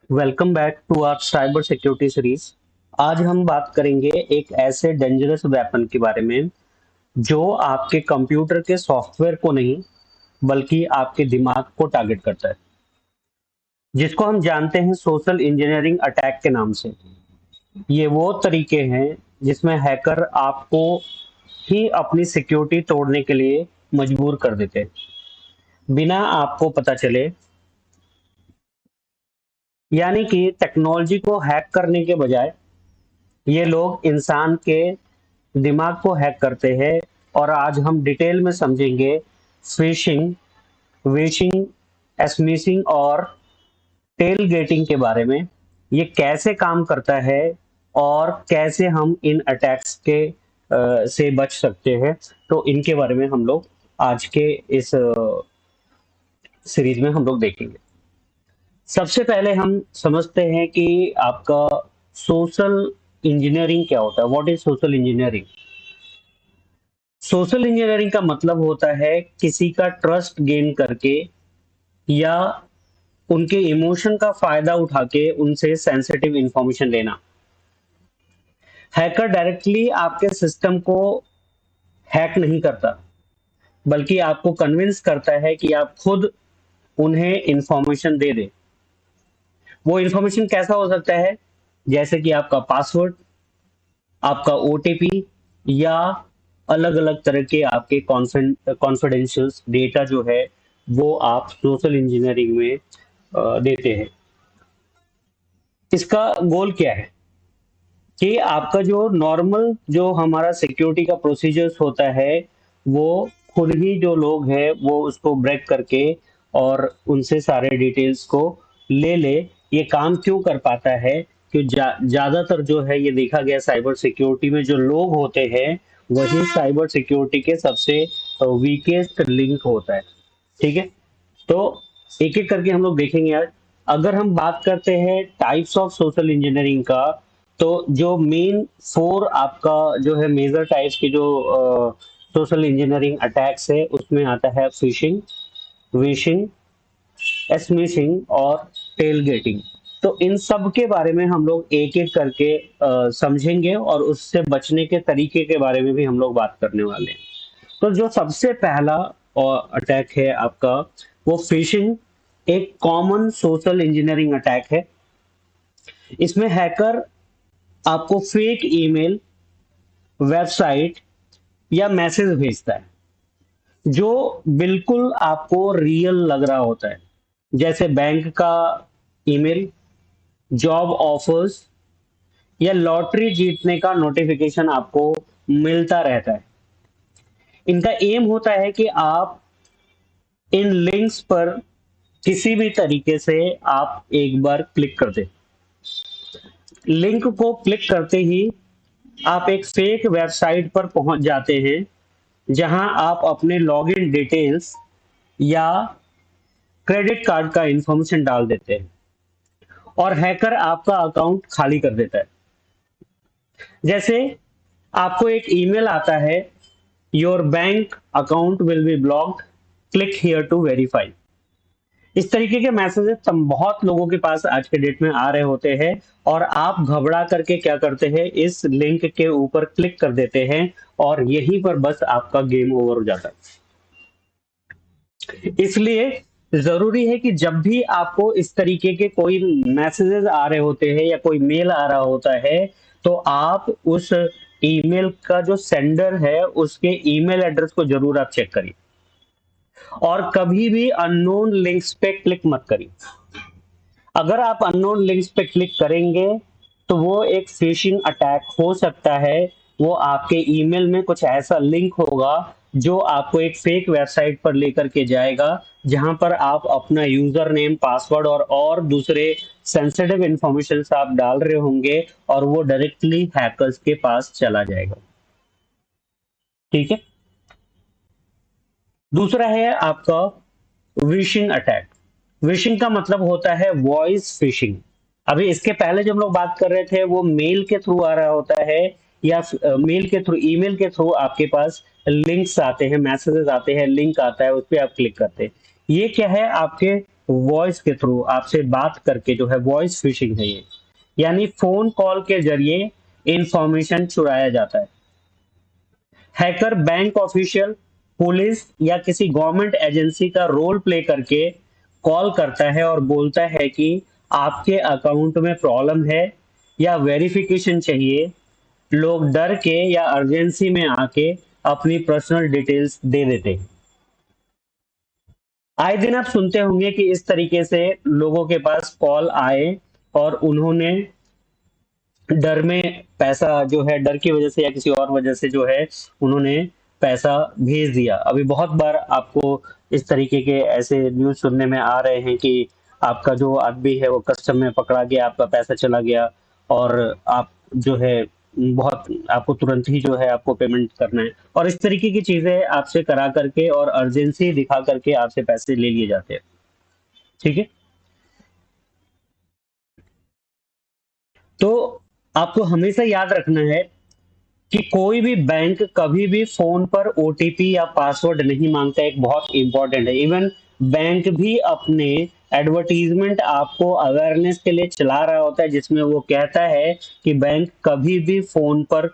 Welcome back to our cyber security series. आज हम बात करेंगे एक ऐसे डेंजरस वेपन के बारे में जो आपके कंप्यूटर के सॉफ्टवेयर को नहीं बल्कि आपके दिमाग को टारगेट करता है, जिसको हम जानते हैं सोशल इंजीनियरिंग अटैक के नाम से। ये वो तरीके हैं जिसमें हैकर आपको ही अपनी सिक्योरिटी तोड़ने के लिए मजबूर कर देते हैं बिना आपको पता चले। यानी कि टेक्नोलॉजी को हैक करने के बजाय ये लोग इंसान के दिमाग को हैक करते हैं। और आज हम डिटेल में समझेंगे फिशिंग, विशिंग, एसमिशिंग और टेल गेटिंग के बारे में। ये कैसे काम करता है और कैसे हम इन अटैक्स के से बच सकते हैं। तो इनके बारे में हम लोग आज के इस सीरीज में हम लोग देखेंगे। सबसे पहले हम समझते हैं कि आपका सोशल इंजीनियरिंग क्या होता है। What is social engineering? Social engineering का मतलब होता है किसी का ट्रस्ट गेन करके या उनके इमोशन का फायदा उठा के उनसे सेंसिटिव इंफॉर्मेशन लेना। हैकर डायरेक्टली आपके सिस्टम को हैक नहीं करता, बल्कि आपको कन्विंस करता है कि आप खुद उन्हें इंफॉर्मेशन दे दें। वो इंफॉर्मेशन कैसा हो सकता है? जैसे कि आपका पासवर्ड, आपका ओटीपी या अलग अलग तरह के आपके कॉन्फिडेंशियल डेटा जो है वो आप सोशल इंजीनियरिंग में देते हैं। इसका गोल क्या है कि आपका जो नॉर्मल जो हमारा सिक्योरिटी का प्रोसीजर्स होता है वो खुद ही जो लोग हैं वो उसको ब्रेक करके और उनसे सारे डिटेल्स को ले ले। ये काम क्यों कर पाता है कि ज्यादातर जो है ये देखा गया साइबर सिक्योरिटी में जो लोग होते हैं वही साइबर सिक्योरिटी के सबसे वीकेस्ट लिंक होता है। ठीक है, तो एक एक करके हम लोग देखेंगे यार। अगर हम बात करते हैं टाइप्स ऑफ सोशल इंजीनियरिंग का, तो जो मेन फोर आपका जो है मेजर टाइप्स की जो सोशल इंजीनियरिंग अटैक्स है उसमें आता है फिशिंग, विशिंग, एसमिशिंग और टेल गेटिंग। तो इन सब के बारे में हम लोग एक एक करके समझेंगे और उससे बचने के तरीके के बारे में भी हम लोग बात करने वाले हैं। तो जो सबसे पहला अटैक है आपका वो फिशिंग एक कॉमन सोशल इंजीनियरिंग अटैक है। इसमें हैकर आपको फेक ईमेल, वेबसाइट या मैसेज भेजता है जो बिल्कुल आपको रियल लग रहा होता है, जैसे बैंक का ईमेल, जॉब ऑफर्स या लॉटरी जीतने का नोटिफिकेशन आपको मिलता रहता है। इनका एम होता है कि आप इन लिंक्स पर किसी भी तरीके से आप एक बार क्लिक कर दें। लिंक को क्लिक करते ही आप एक फेक वेबसाइट पर पहुंच जाते हैं जहां आप अपने लॉगिन डिटेल्स या क्रेडिट कार्ड का इंफॉर्मेशन डाल देते हैं और हैकर आपका अकाउंट खाली कर देता है। जैसे आपको एक ईमेल आता है, your bank account will be blocked, click here to verify. इस तरीके के मैसेजेस तम बहुत लोगों के पास आज के डेट में आ रहे होते हैं और आप घबरा करके क्या करते हैं, इस लिंक के ऊपर क्लिक कर देते हैं और यहीं पर बस आपका गेम ओवर हो जाता है। इसलिए जरूरी है कि जब भी आपको इस तरीके के कोई मैसेजेस आ रहे होते हैं या कोई मेल आ रहा होता है तो आप उस ईमेल का जो सेंडर है उसके ईमेल एड्रेस को जरूर आप चेक करिए और कभी भी अननोन लिंक्स पे क्लिक मत करिए। अगर आप अननोन लिंक्स पे क्लिक करेंगे तो वो एक फिशिंग अटैक हो सकता है। वो आपके ईमेल में कुछ ऐसा लिंक होगा जो आपको एक फेक वेबसाइट पर लेकर के जाएगा जहां पर आप अपना यूजर नेम, पासवर्ड और दूसरे सेंसिटिव इंफॉर्मेशन आप डाल रहे होंगे और वो डायरेक्टली हैकर्स के पास चला जाएगा। ठीक है, दूसरा है आपका विशिंग अटैक। विशिंग का मतलब होता है वॉइस फिशिंग। अभी इसके पहले जो हम लोग बात कर रहे थे वो मेल के थ्रू आ रहा होता है या मेल के थ्रू, ईमेल के थ्रू आपके पास लिंक्स आते हैं, मैसेजेस आते हैं, लिंक आता है, उस पर आप क्लिक करते हैं। ये क्या है? आपके वॉइस के थ्रू आपसे बात करके जो है वॉइस फिशिंग है ये, यानी फोन कॉल के जरिए इंफॉर्मेशन चुराया जाता है। हैकर बैंक ऑफिशियल, पुलिस या किसी गवर्नमेंट एजेंसी का रोल प्ले करके कॉल करता है और बोलता है कि आपके अकाउंट में प्रॉब्लम है या वेरिफिकेशन चाहिए। लोग डर के या अर्जेंसी में आके अपनी पर्सनल डिटेल्स दे देते हैं। आए दिन आप सुनते होंगे कि इस तरीके से लोगों के पास कॉल आए और उन्होंने डर में पैसा जो है, डर की वजह से या किसी और वजह से जो है उन्होंने पैसा भेज दिया। अभी बहुत बार आपको इस तरीके के ऐसे न्यूज़ सुनने में आ रहे हैं कि आपका जो आदमी है वो कस्टम में पकड़ा गया, आपका पैसा चला गया और आप जो है बहुत आपको तुरंत ही जो है आपको पेमेंट करना है और इस तरीके की चीजें आपसे करा करके और अर्जेंसी दिखा करके आपसे पैसे ले लिए जाते हैं। ठीक है। तो आपको हमेशा याद रखना है कि कोई भी बैंक कभी भी फोन पर ओटीपी या पासवर्ड नहीं मांगता। एक बहुत इंपॉर्टेंट है। इवन बैंक भी अपने एडवर्टीजमेंट आपको अवेयरनेस के लिए चला रहा होता है जिसमें वो कहता है कि बैंक कभी भी फोन पर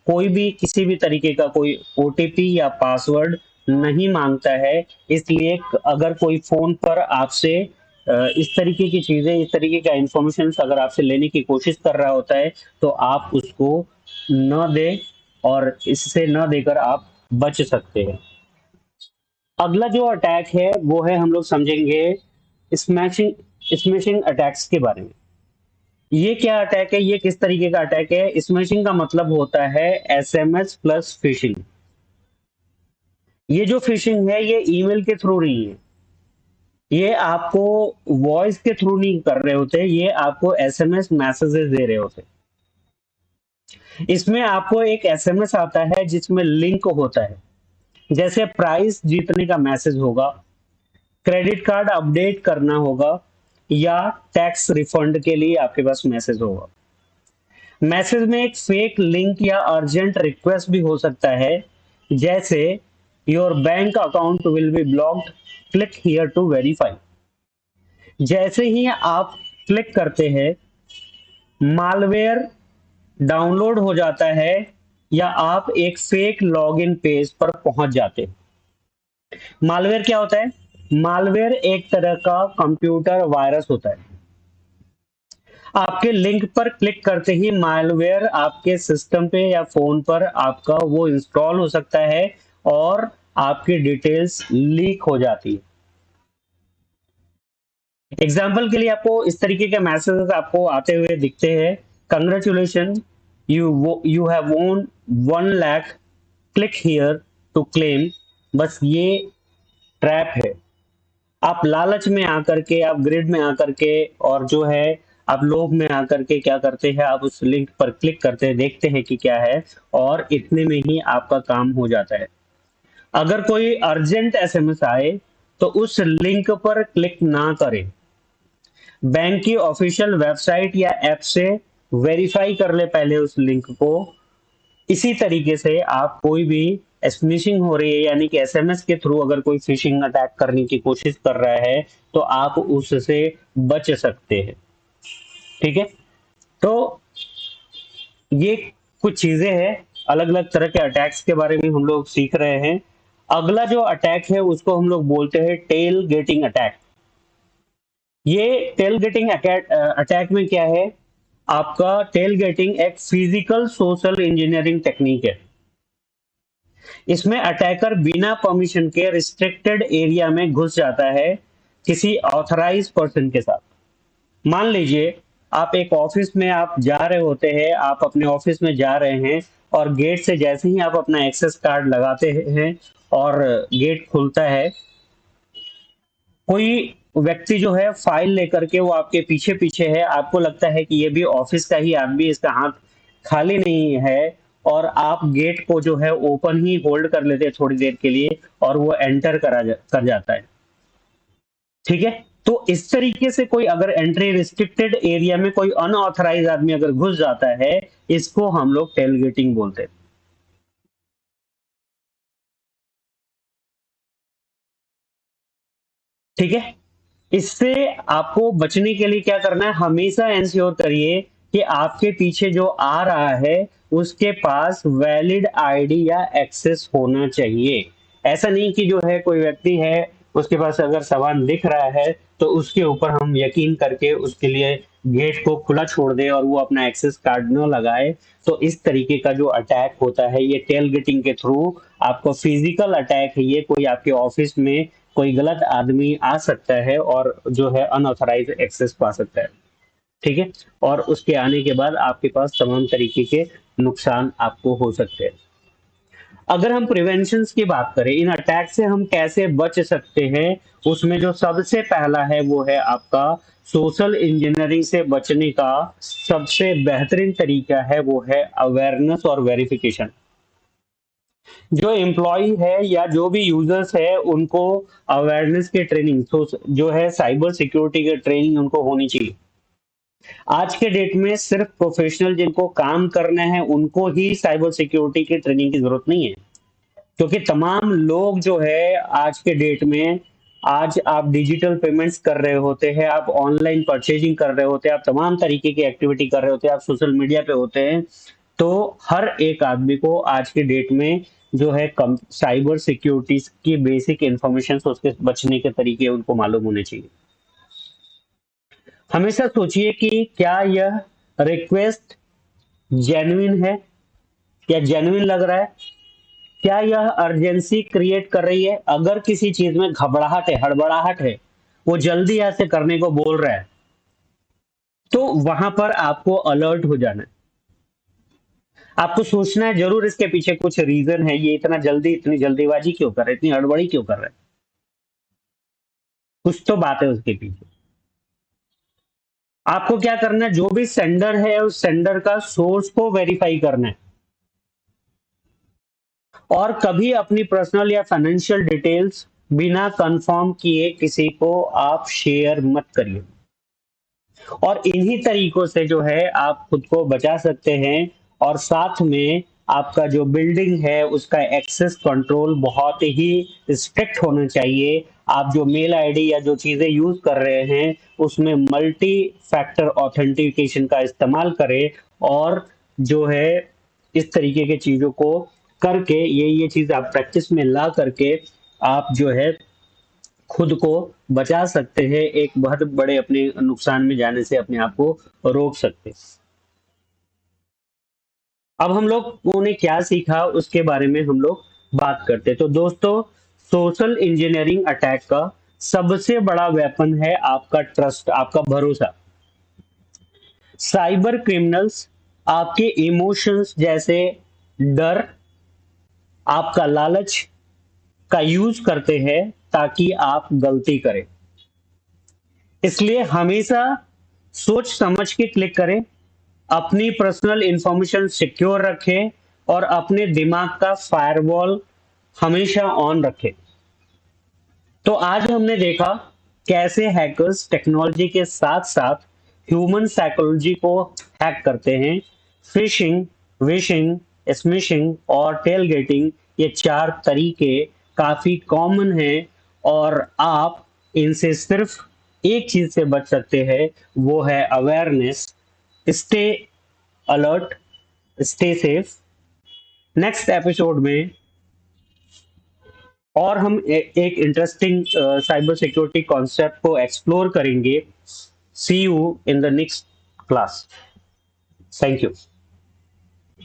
कोई भी किसी भी तरीके का कोई ओटीपी या पासवर्ड नहीं मांगता है। इसलिए अगर कोई फोन पर आपसे इस तरीके की चीजें, इस तरीके का इंफॉर्मेशन अगर आपसे लेने की कोशिश कर रहा होता है तो आप उसको न दे और इससे न देकर आप बच सकते हैं। अगला जो अटैक है वो है, हम लोग समझेंगे स्मैशिंग स्मैशिंग अटैक्स के बारे में। ये क्या अटैक है, ये किस तरीके का अटैक है? स्मैशिंग का मतलब होता है एसएमएस प्लस फिशिंग। ये जो फिशिंग है ये ईमेल के थ्रू नहीं है, ये आपको वॉइस के थ्रू नहीं कर रहे होते, ये आपको एसएमएस मैसेजेस दे रहे होते। इसमें आपको एक एसएमएस आता है जिसमें लिंक होता है, जैसे प्राइस जीतने का मैसेज होगा, क्रेडिट कार्ड अपडेट करना होगा या टैक्स रिफंड के लिए आपके पास मैसेज होगा। मैसेज में एक फेक लिंक या अर्जेंट रिक्वेस्ट भी हो सकता है, जैसे your bank account will be blocked, click here to verify. जैसे ही आप क्लिक करते हैं मालवेयर डाउनलोड हो जाता है या आप एक फेक लॉगिन पेज पर पहुंच जाते हैं। मालवेयर क्या होता है? मालवेयर एक तरह का कंप्यूटर वायरस होता है। आपके लिंक पर क्लिक करते ही मालवेयर आपके सिस्टम पे या फोन पर आपका वो इंस्टॉल हो सकता है और आपकी डिटेल्स लीक हो जाती है। एग्जाम्पल के लिए आपको इस तरीके के मैसेजेस आपको आते हुए दिखते हैं। Congratulation, you have won 1 lakh, click here to claim. बस ये ट्रैप है। आप लालच में आकर के, आप ग्रिड में आकर के और जो है आप लोभ में आकर के क्या करते हैं, आप उस लिंक पर क्लिक करते हैं, देखते हैं कि क्या है और इतने में ही आपका काम हो जाता है। अगर कोई अर्जेंट एसएमएस आए तो उस लिंक पर क्लिक ना करें। बैंक की ऑफिशियल वेबसाइट या ऐप से वेरीफाई कर ले पहले उस लिंक को। इसी तरीके से आप कोई भी स्मिशिंग हो रही है यानी कि एसएमएस के थ्रू अगर कोई फिशिंग अटैक करने की कोशिश कर रहा है तो आप उससे बच सकते हैं। ठीक है। तो ये कुछ चीजें हैं, अलग अलग तरह के अटैक्स के बारे में हम लोग सीख रहे हैं। अगला जो अटैक है उसको हम लोग बोलते हैं टेल गेटिंग अटैक। ये टेल गेटिंग अटैक में क्या है? आपका टेल गेटिंग एक फिजिकल सोशल इंजीनियरिंग टेक्निक है। इसमें अटैकर बिना परमिशन के रिस्ट्रिक्टेड एरिया में घुस जाता है किसी ऑथराइज पर्सन के साथ। मान लीजिए आप एक ऑफिस में आप जा रहे होते हैं, आप अपने ऑफिस में जा रहे हैं और गेट से जैसे ही आप अपना एक्सेस कार्ड लगाते हैं और गेट खुलता है, कोई व्यक्ति जो है फाइल लेकर के वो आपके पीछे पीछे है, आपको लगता है कि ये भी ऑफिस का ही आदमी, इसका हाथ खाली नहीं है और आप गेट को जो है ओपन ही होल्ड कर लेते हैं थोड़ी देर के लिए और वो एंटर कर जाता है। ठीक है। तो इस तरीके से कोई अगर एंट्री रिस्ट्रिक्टेड एरिया में कोई अनऑथराइज आदमी अगर घुस जाता है, इसको हम लोग टेलगेटिंग बोलते हैं। ठीक है। इससे आपको बचने के लिए क्या करना है, हमेशा इंश्योर करिए कि आपके पीछे जो आ रहा है उसके पास वैलिड आईडी या एक्सेस होना चाहिए। ऐसा नहीं कि जो है कोई व्यक्ति है उसके पास अगर सामान दिख रहा है तो उसके ऊपर हम यकीन करके उसके लिए गेट को खुला छोड़ दें और वो अपना एक्सेस कार्ड न लगाए। तो इस तरीके का जो अटैक होता है ये टेल गेटिंग के थ्रू, आपको फिजिकल अटैक है ये, कोई आपके ऑफिस में कोई गलत आदमी आ सकता है और जो है अनऑथराइज एक्सेस पा सकता है। ठीक है, और उसके आने के बाद आपके पास तमाम तरीके के नुकसान आपको हो सकते हैं। अगर हम प्रिवेंशन की बात करें, इन अटैक से हम कैसे बच सकते हैं, उसमें जो सबसे पहला है वो है आपका सोशल इंजीनियरिंग से बचने का सबसे बेहतरीन तरीका है वो है अवेयरनेस और वेरिफिकेशन। जो एम्प्लॉय है या जो भी यूजर्स है उनको अवेयरनेस की ट्रेनिंग, तो जो है साइबर सिक्योरिटी की ट्रेनिंग उनको होनी चाहिए। आज के डेट में सिर्फ प्रोफेशनल जिनको काम करना है उनको ही साइबर सिक्योरिटी की ट्रेनिंग की जरूरत नहीं है, क्योंकि तमाम लोग जो है आज के डेट में, आज आप डिजिटल पेमेंट्स कर रहे होते हैं, आप ऑनलाइन परचेजिंग कर रहे होते हैं, आप तमाम तरीके की एक्टिविटी कर रहे होते हैं, आप सोशल मीडिया पे होते हैं। तो हर एक आदमी को आज के डेट में जो है कम साइबर सिक्योरिटी की बेसिक इंफॉर्मेशन, उसके बचने के तरीके उनको मालूम होने चाहिए। हमेशा सोचिए कि क्या यह रिक्वेस्ट जेन्युइन है, क्या जेन्युइन लग रहा है, क्या यह अर्जेंसी क्रिएट कर रही है। अगर किसी चीज में घबराहट है, हड़बड़ाहट है, वो जल्दी ऐसे करने को बोल रहा है, तो वहां पर आपको अलर्ट हो जाना है। आपको सोचना है जरूर इसके पीछे कुछ रीजन है, ये इतना जल्दी, इतनी जल्दीबाजी क्यों कर रहा है, इतनी हड़बड़ी क्यों कर रहा है, कुछ तो बात है उसके पीछे। आपको क्या करना है, जो भी सेंडर है उस सेंडर का सोर्स को वेरीफाई करना है, और कभी अपनी पर्सनल या फाइनेंशियल डिटेल्स बिना कंफर्म किए किसी को आप शेयर मत करिए। और इन्हीं तरीकों से जो है आप खुद को बचा सकते हैं। और साथ में आपका जो बिल्डिंग है उसका एक्सेस कंट्रोल बहुत ही स्ट्रिक्ट होना चाहिए। आप जो मेल आईडी या जो चीजें यूज कर रहे हैं उसमें मल्टी फैक्टर ऑथेंटिकेशन का इस्तेमाल करें, और जो है इस तरीके के चीजों को करके, ये चीज आप प्रैक्टिस में ला करके आप जो है खुद को बचा सकते हैं, एक बहुत बड़े अपने नुकसान में जाने से अपने आप को रोक सकते हैं। अब हम लोगों ने क्या सीखा उसके बारे में हम लोग बात करते हैं। तो दोस्तों, सोशल इंजीनियरिंग अटैक का सबसे बड़ा वेपन है आपका ट्रस्ट, आपका भरोसा। साइबर क्रिमिनल्स आपके इमोशंस जैसे डर, आपका लालच का यूज करते हैं ताकि आप गलती करें। इसलिए हमेशा सोच समझ के क्लिक करें, अपनी पर्सनल इंफॉर्मेशन सिक्योर रखें, और अपने दिमाग का फायरवॉल हमेशा ऑन रखें। तो आज हमने देखा कैसे हैकर्स टेक्नोलॉजी के साथ साथ ह्यूमन साइकोलॉजी को हैक करते हैं। फिशिंग, विशिंग, स्मिशिंग और टेल गेटिंग, ये चार तरीके काफी कॉमन हैं, और आप इनसे सिर्फ एक चीज से बच सकते हैं, वो है awareness. Stay alert, stay safe. Next episode में और हम एक इंटरेस्टिंग साइबर सिक्योरिटी कॉन्सेप्ट को एक्सप्लोर करेंगे। See you in the next class. Thank you.